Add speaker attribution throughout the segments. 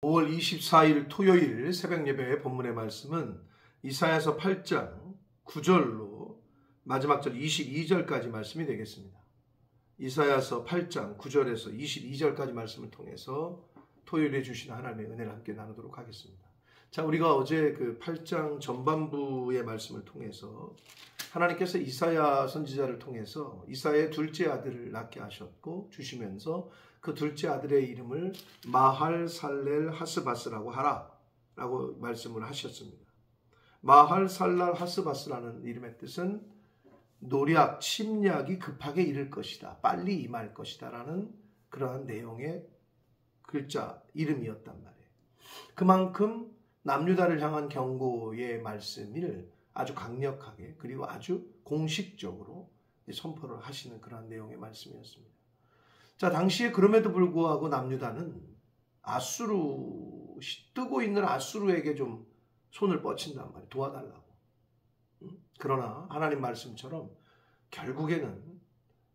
Speaker 1: 5월 24일 토요일 새벽 예배 본문의 말씀은 이사야서 8장 9절로 마지막 절 22절까지 말씀이 되겠습니다. 이사야서 8장 9절에서 22절까지 말씀을 통해서 토요일에 주신 하나님의 은혜를 함께 나누도록 하겠습니다. 자, 우리가 어제 그 8장 전반부의 말씀을 통해서 하나님께서 이사야 선지자를 통해서 이사야의 둘째 아들을 낳게 하셨고 주시면서 그 둘째 아들의 이름을 마할살렐 하스바스라고 하라 라고 말씀을 하셨습니다. 마할살렐 하스바스라는 이름의 뜻은 노략, 침략이 급하게 이를 것이다, 빨리 임할 것이다 라는 그러한 내용의 글자 이름이었단 말이에요. 그만큼 남유다를 향한 경고의 말씀을 아주 강력하게 그리고 아주 공식적으로 선포를 하시는 그런 내용의 말씀이었습니다. 자, 당시에 그럼에도 불구하고 남유다는 뜨고 있는 아수르에게 좀 손을 뻗친단 말이에요. 도와달라고. 그러나 하나님 말씀처럼 결국에는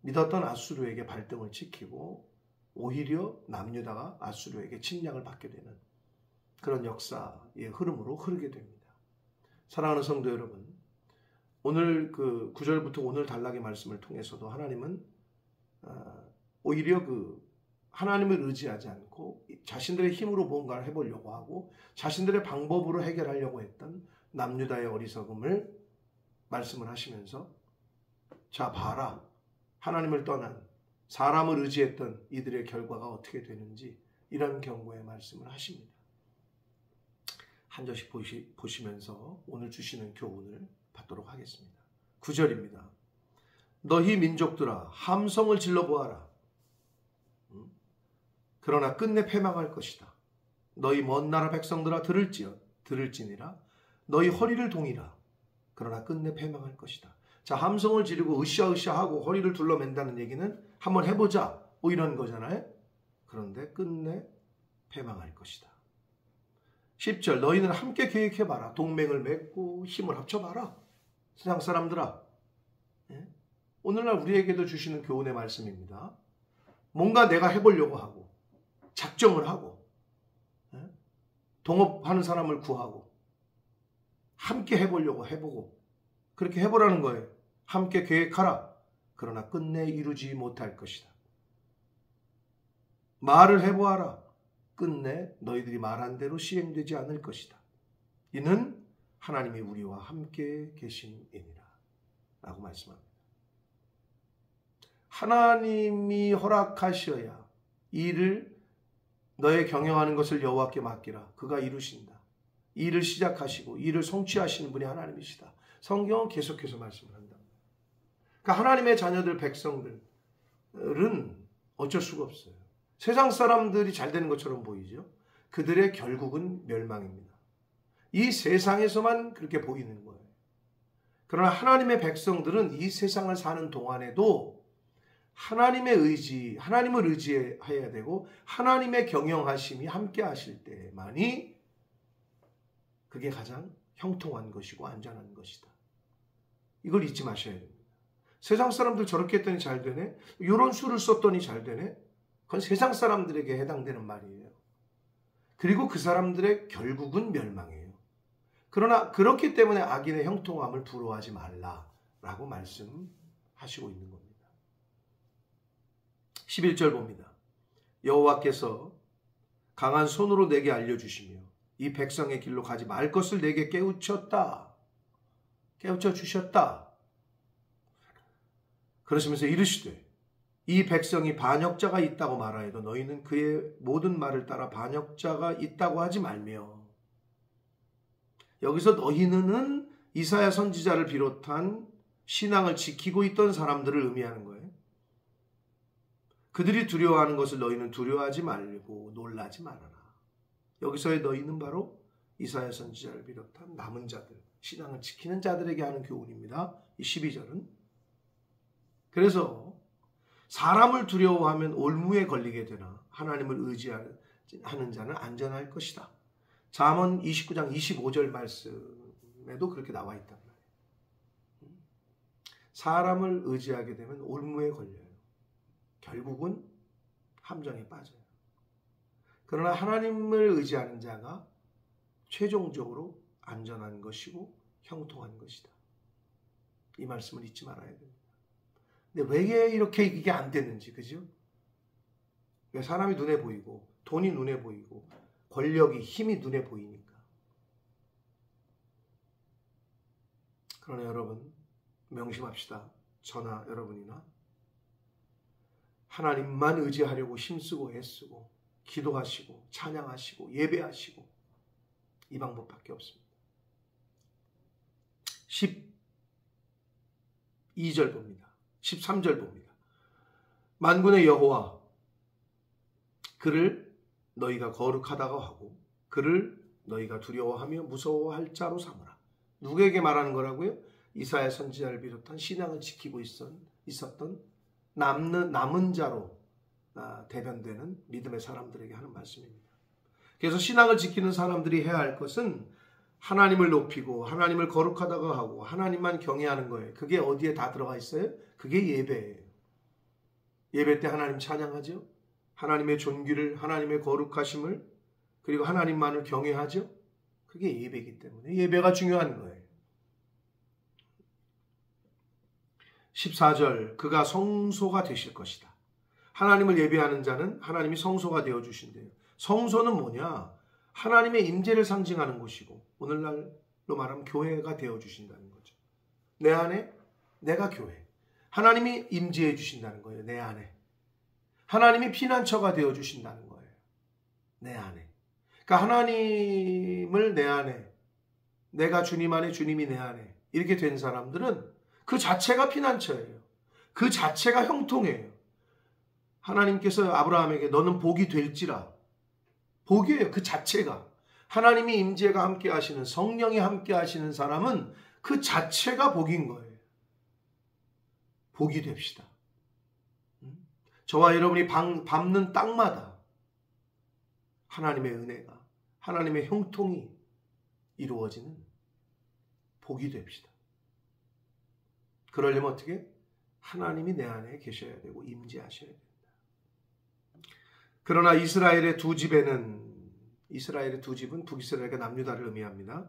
Speaker 1: 믿었던 아수르에게 발등을 찍히고 오히려 남유다가 아수르에게 침략을 받게 되는 그런 역사의 흐름으로 흐르게 됩니다. 사랑하는 성도 여러분, 오늘 그 9절부터 오늘 단락의 말씀을 통해서도 하나님은 오히려 그 하나님을 의지하지 않고 자신들의 힘으로 뭔가를 해보려고 하고 자신들의 방법으로 해결하려고 했던 남유다의 어리석음을 말씀을 하시면서 자 봐라, 하나님을 떠난 사람을 의지했던 이들의 결과가 어떻게 되는지 이런 경고의 말씀을 하십니다. 한 절씩 보시면서 오늘 주시는 교훈을 받도록 하겠습니다. 9절입니다. 너희 민족들아 함성을 질러보아라. 그러나 끝내 패망할 것이다. 너희 먼 나라 백성들아 들을지니라. 너희 허리를 동이라. 그러나 끝내 패망할 것이다. 자, 함성을 지르고 으쌰으쌰하고 허리를 둘러맨다는 얘기는 한번 해보자 뭐 이런 거잖아요. 그런데 끝내 패망할 것이다. 10절 너희는 함께 계획해봐라. 동맹을 맺고 힘을 합쳐봐라. 세상 사람들아. 오늘날 우리에게도 주시는 교훈의 말씀입니다. 뭔가 내가 해보려고 하고 작정을 하고 동업하는 사람을 구하고 함께 해보려고 해보고 그렇게 해보라는 거예요. 함께 계획하라. 그러나 끝내 이루지 못할 것이다. 말을 해보아라. 끝내 너희들이 말한 대로 시행되지 않을 것이다. 이는 하나님이 우리와 함께 계심이니라 라고 말씀합니다. 하나님이 허락하셔야 일을 너의 경영하는 것을 여호와께 맡기라. 그가 이루신다. 일을 시작하시고 일을 성취하시는 분이 하나님이시다. 성경은 계속해서 말씀을 한다. 그러니까 하나님의 자녀들 백성들은 어쩔 수가 없어요. 세상 사람들이 잘 되는 것처럼 보이죠. 그들의 결국은 멸망입니다. 이 세상에서만 그렇게 보이는 거예요. 그러나 하나님의 백성들은 이 세상을 사는 동안에도 하나님을 의지해야 되고 하나님의 경영하심이 함께 하실 때만이 그게 가장 형통한 것이고 안전한 것이다. 이걸 잊지 마셔야 됩니다. 세상 사람들 저렇게 했더니 잘 되네? 이런 수를 썼더니 잘 되네? 그건 세상 사람들에게 해당되는 말이에요. 그리고 그 사람들의 결국은 멸망이에요. 그러나 그렇기 때문에 악인의 형통함을 부러워하지 말라라고 말씀하시고 있는 겁니다. 11절 봅니다. 여호와께서 강한 손으로 내게 알려주시며 이 백성의 길로 가지 말 것을 내게 깨우쳐 주셨다. 그러시면서 이르시되 이 백성이 반역자가 있다고 말하여도 너희는 그의 모든 말을 따라 반역자가 있다고 하지 말며. 여기서 너희는 이사야 선지자를 비롯한 신앙을 지키고 있던 사람들을 의미하는 거예요. 그들이 두려워하는 것을 너희는 두려워하지 말고 놀라지 말아라. 여기서의 너희는 바로 이사야 선지자를 비롯한 남은 자들, 신앙을 지키는 자들에게 하는 교훈입니다. 이 12절은. 그래서 사람을 두려워하면 올무에 걸리게 되나 하나님을 의지하는 자는 안전할 것이다. 잠언 29장 25절 말씀에도 그렇게 나와 있단 말이에요. 사람을 의지하게 되면 올무에 걸려요. 결국은 함정에 빠져요. 그러나 하나님을 의지하는 자가 최종적으로 안전한 것이고 형통한 것이다. 이 말씀을 잊지 말아야 됩니다. 근데 왜 이렇게 이게 안 되는지, 그죠? 왜 사람이 눈에 보이고 돈이 눈에 보이고 권력이, 힘이 눈에 보이니까. 그러나 여러분 명심합시다. 저나 여러분이나 하나님만 의지하려고 힘쓰고 애쓰고 기도하시고 찬양하시고 예배하시고 이 방법밖에 없습니다. 12절 봅니다. 13절 봅니다. 만군의 여호와 그를 너희가 거룩하다고 하고 그를 너희가 두려워하며 무서워할 자로 삼으라. 누구에게 말하는 거라고요? 이사야 선지자를 비롯한 신앙을 지키고 있었던 남은 자로 대변되는 믿음의 사람들에게 하는 말씀입니다. 그래서 신앙을 지키는 사람들이 해야 할 것은 하나님을 높이고 하나님을 거룩하다고 하고 하나님만 경외하는 거예요. 그게 어디에 다 들어가 있어요? 그게 예배예요. 예배 때 하나님 찬양하죠. 하나님의 존귀를, 하나님의 거룩하심을, 그리고 하나님만을 경외하죠. 그게 예배이기 때문에 예배가 중요한 거예요. 14절 그가 성소가 되실 것이다. 하나님을 예배하는 자는 하나님이 성소가 되어주신대요. 성소는 뭐냐? 하나님의 임재를 상징하는 곳이고 오늘날로 말하면 교회가 되어주신다는 거죠. 내 안에 내가 교회. 하나님이 임재해 주신다는 거예요. 내 안에. 하나님이 피난처가 되어주신다는 거예요. 내 안에. 그러니까 하나님을 내 안에, 내가 주님 안에, 주님이 내 안에 이렇게 된 사람들은 그 자체가 피난처예요. 그 자체가 형통이에요. 하나님께서 아브라함에게 너는 복이 될지라. 복이에요. 그 자체가. 하나님이 임재가 함께 하시는, 성령이 함께 하시는 사람은 그 자체가 복인 거예요. 복이 됩시다. 저와 여러분이 밟는 땅마다 하나님의 은혜가, 하나님의 형통이 이루어지는 복이 됩시다. 그러려면 어떻게? 하나님이 내 안에 계셔야 되고 임재하셔야 됩니다. 그러나 이스라엘의 두 집은 북이스라엘과 남유다를 의미합니다.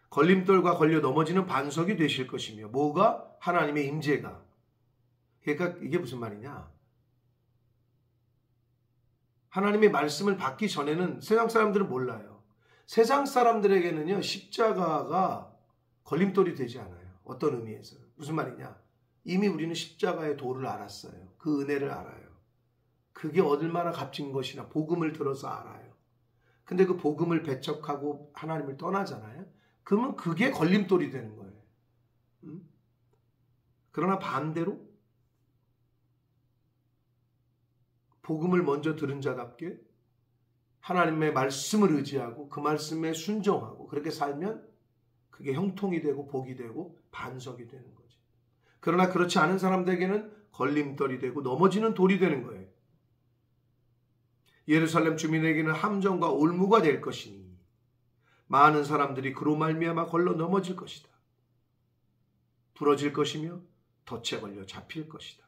Speaker 1: 걸림돌과 걸려 넘어지는 반석이 되실 것이며 뭐가? 하나님의 임재가. 그러니까 이게 무슨 말이냐? 하나님의 말씀을 받기 전에는 세상 사람들은 몰라요. 세상 사람들에게는요, 십자가가 걸림돌이 되지 않아요. 어떤 의미에서. 무슨 말이냐? 이미 우리는 십자가의 도를 알았어요. 그 은혜를 알아요. 그게 얼마나 값진 것이나 복음을 들어서 알아요. 근데 그 복음을 배척하고 하나님을 떠나잖아요. 그러면 그게 걸림돌이 되는 거예요. 그러나 반대로 복음을 먼저 들은 자답게 하나님의 말씀을 의지하고 그 말씀에 순종하고 그렇게 살면 그게 형통이 되고 복이 되고 반석이 되는 거죠. 그러나 그렇지 않은 사람들에게는 걸림돌이 되고 넘어지는 돌이 되는 거예요. 예루살렘 주민에게는 함정과 올무가 될 것이니 많은 사람들이 그로 말미암아 걸러 넘어질 것이다. 부러질 것이며 덫에 걸려 잡힐 것이다.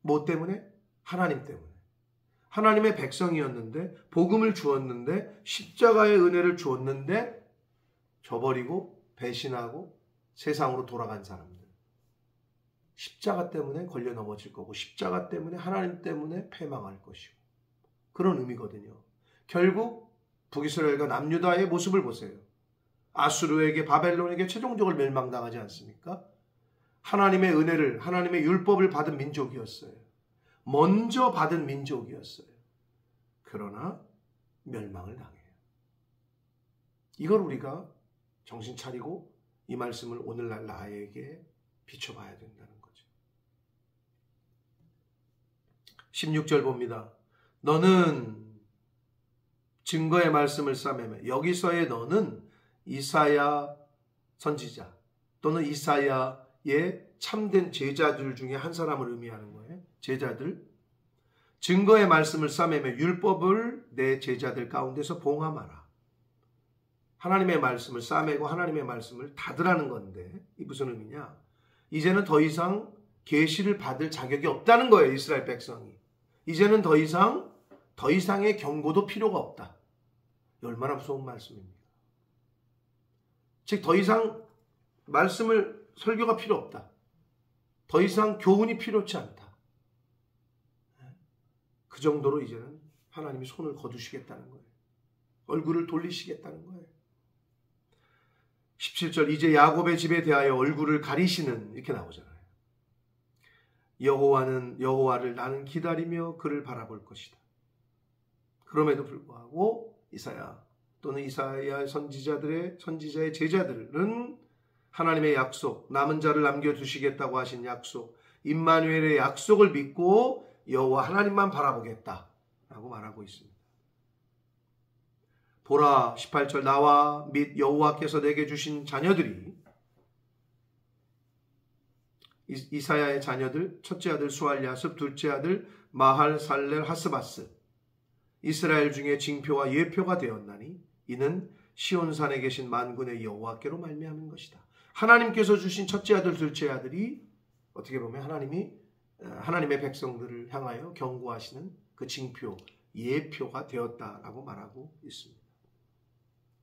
Speaker 1: 뭐 때문에? 하나님 때문에. 하나님의 백성이었는데 복음을 주었는데 십자가의 은혜를 주었는데 저버리고 배신하고 세상으로 돌아간 사람들. 십자가 때문에 걸려 넘어질 거고 십자가 때문에 하나님 때문에 패망할 것이고 그런 의미거든요. 결국 북이스라엘과 남유다의 모습을 보세요. 아수르에게 바벨론에게 최종적으로 멸망당하지 않습니까? 하나님의 은혜를 하나님의 율법을 받은 민족이었어요. 먼저 받은 민족이었어요. 그러나 멸망을 당해요. 이걸 우리가 정신 차리고 이 말씀을 오늘날 나에게 비춰봐야 된다는 거죠. 16절 봅니다. 너는 증거의 말씀을 싸매매. 여기서의 너는 이사야 선지자 또는 이사야의 참된 제자들 중에 한 사람을 의미하는 거예요. 제자들. 증거의 말씀을 싸매매 율법을 내 제자들 가운데서 봉함하라. 하나님의 말씀을 싸매고 하나님의 말씀을 닫으라는 건데 이 무슨 의미냐? 이제는 더 이상 계시를 받을 자격이 없다는 거예요. 이스라엘 백성이. 이제는 더 이상 더 이상의 경고도 필요가 없다. 얼마나 무서운 말씀입니까? 즉 더 이상 말씀을 설교가 필요 없다. 더 이상 교훈이 필요치 않다. 그 정도로 이제는 하나님이 손을 거두시겠다는 거예요. 얼굴을 돌리시겠다는 거예요. 17절 이제 야곱의 집에 대하여 얼굴을 가리시는 이렇게 나오잖아요. 여호와를 나는 기다리며 그를 바라볼 것이다. 그럼에도 불구하고 이사야 또는 이사야 선지자의 제자들은 하나님의 약속, 남은 자를 남겨두시겠다고 하신 약속, 임마누엘의 약속을 믿고 여호와 하나님만 바라보겠다라고 말하고 있습니다. 보라 18절 나와 및 여호와께서 내게 주신 자녀들이 이사야의 자녀들 첫째 아들 수알야습 둘째 아들 마할 살렐 하스바스 이스라엘 중에 징표와 예표가 되었나니 이는 시온산에 계신 만군의 여호와께로 말미암은 것이다. 하나님께서 주신 첫째 아들 둘째 아들이 어떻게 보면 하나님의 백성들을 향하여 경고하시는 그 징표 예표가 되었다라고 말하고 있습니다.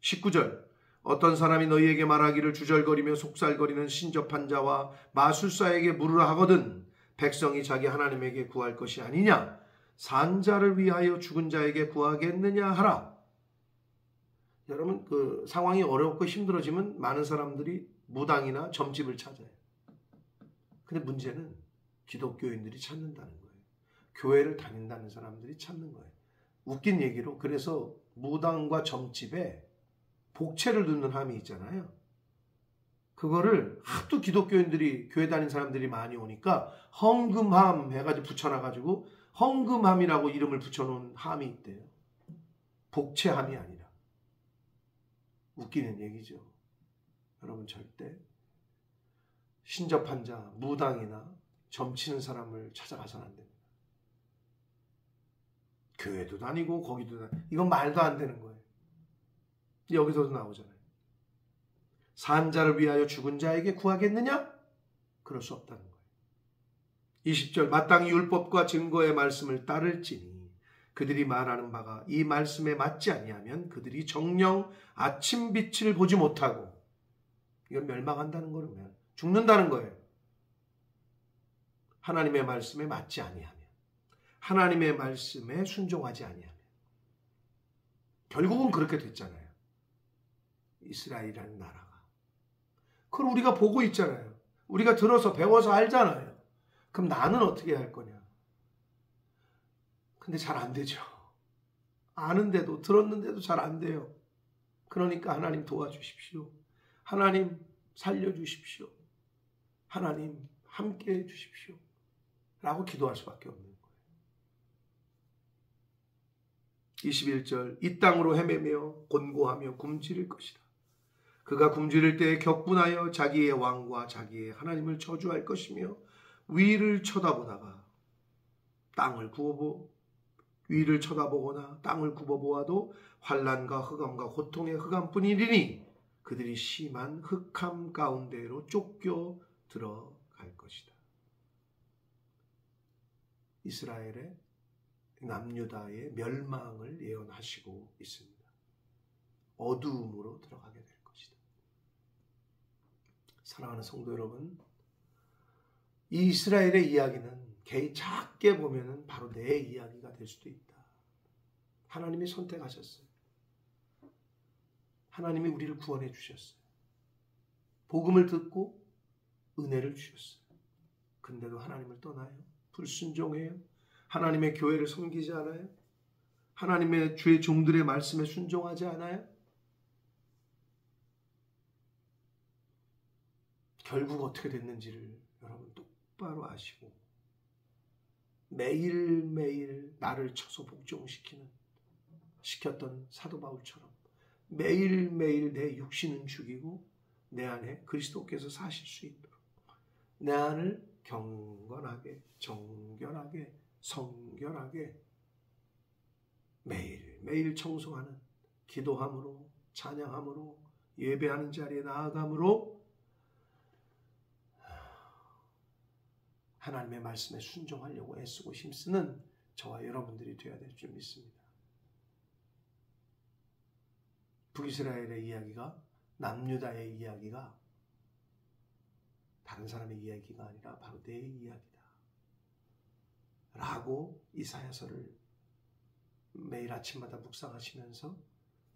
Speaker 1: 19절 어떤 사람이 너희에게 말하기를 주절거리며 속살거리는 신접한 자와 마술사에게 물으라 하거든 백성이 자기 하나님에게 구할 것이 아니냐 산자를 위하여 죽은 자에게 구하겠느냐 하라. 여러분 그 상황이 어렵고 힘들어지면 많은 사람들이 무당이나 점집을 찾아요. 근데 문제는 기독교인들이 찾는다는 거예요. 교회를 다닌다는 사람들이 찾는 거예요. 웃긴 얘기로 그래서 무당과 점집에 복채를 넣는 함이 있잖아요. 그거를 하도 기독교인들이 교회 다닌 사람들이 많이 오니까 헝금함 해가지고 붙여놔가지고 헝금함이라고 이름을 붙여놓은 함이 있대요. 복채함이 아니라. 웃기는 얘기죠. 여러분 절대 신접한 자, 무당이나 점치는 사람을 찾아가서는 안 됩니다. 교회도 다니고 거기도 다니고 이건 말도 안 되는 거예요. 여기서도 나오잖아요. 산자를 위하여 죽은 자에게 구하겠느냐? 그럴 수 없다는 거예요. 20절 마땅히 율법과 증거의 말씀을 따를지니 그들이 말하는 바가 이 말씀에 맞지 아니하면 그들이 정녕 아침 빛을 보지 못하고 이건 멸망한다는 거면 죽는다는 거예요. 하나님의 말씀에 맞지 아니하면 하나님의 말씀에 순종하지 아니하면 결국은 그렇게 됐잖아요. 이스라엘이라는 나라가. 그걸 우리가 보고 있잖아요. 우리가 들어서 배워서 알잖아요. 그럼 나는 어떻게 할 거냐? 근데 잘 안 되죠. 아는데도 들었는데도 잘 안 돼요. 그러니까 하나님 도와주십시오. 하나님 살려주십시오. 하나님 함께해 주십시오. 라고 기도할 수밖에 없는 거예요. 21절 이 땅으로 헤매며 곤고하며 굶주릴 것이다. 그가 굶주릴 때에 격분하여 자기의 왕과 자기의 하나님을 저주할 것이며 위를 쳐다보다가 위를 쳐다보거나 땅을 굽어보아도 환난과 흑암과 고통의 흑암뿐이니 그들이 심한 흑암 가운데로 쫓겨 들어갈 것이다. 이스라엘의 남유다의 멸망을 예언하시고 있습니다. 어두움으로 들어가게 될 것이다. 사랑하는 성도 여러분, 이 이스라엘의 이야기는 작게 보면은 바로 내 이야기가 될 수도 있다. 하나님이 선택하셨어요. 하나님이 우리를 구원해 주셨어요. 복음을 듣고 은혜를 주셨어요. 근데도 하나님을 떠나요. 불순종해요. 하나님의 교회를 섬기지 않아요. 하나님의 주의 종들의 말씀에 순종하지 않아요. 결국 어떻게 됐는지를 여러분 똑바로 아시고 매일매일 나를 쳐서 시켰던 사도 바울처럼 매일매일 내 육신은 죽이고 내 안에 그리스도께서 사실 수 있도록 내 안을 경건하게 정결하게 성결하게 매일매일 청소하는 기도함으로 찬양함으로 예배하는 자리에 나아감으로 하나님의 말씀에 순종하려고 애쓰고 힘쓰는 저와 여러분들이 되어야 될 줄 믿습니다. 북이스라엘의 이야기가, 남유다의 이야기가 다른 사람의 이야기가 아니라 바로 내 이야기다 라고 이사야서를 매일 아침마다 묵상하시면서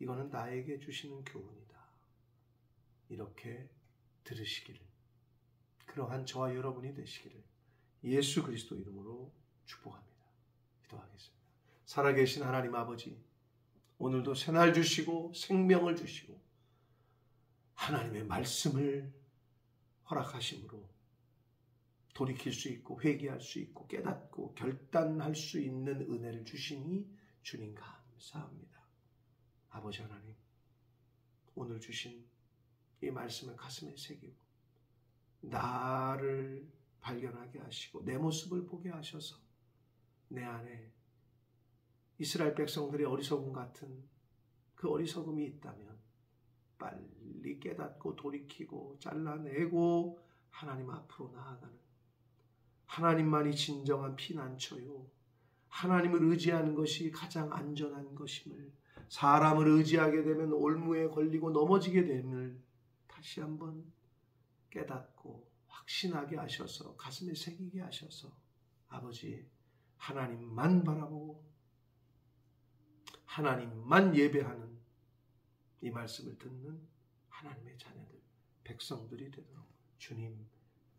Speaker 1: 이거는 나에게 주시는 교훈이다 이렇게 들으시기를, 그러한 저와 여러분이 되시기를 예수 그리스도 이름으로 축복합니다. 기도하겠습니다. 살아계신 하나님 아버지, 오늘도 새날 주시고 생명을 주시고 하나님의 말씀을 허락하심으로 돌이킬 수 있고 회개할 수 있고 깨닫고 결단할 수 있는 은혜를 주시니 주님 감사합니다. 아버지 하나님, 오늘 주신 이 말씀을 가슴에 새기고 나를 발견하게 하시고 내 모습을 보게 하셔서 내 안에 이스라엘 백성들의 어리석음 같은 그 어리석음이 있다면 빨리 깨닫고 돌이키고 잘라내고 하나님 앞으로 나아가는, 하나님만이 진정한 피난처요 하나님을 의지하는 것이 가장 안전한 것임을, 사람을 의지하게 되면 올무에 걸리고 넘어지게 됨을 다시 한번 깨닫고 확신하게 하셔서 가슴에 새기게 하셔서 아버지 하나님만 바라보고 하나님만 예배하는 이 말씀을 듣는 하나님의 자녀들, 백성들이 되도록 주님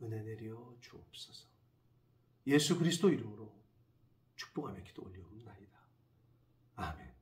Speaker 1: 은혜 내려 주옵소서. 예수 그리스도 이름으로 축복하며 기도 올리옵나이다. 아멘.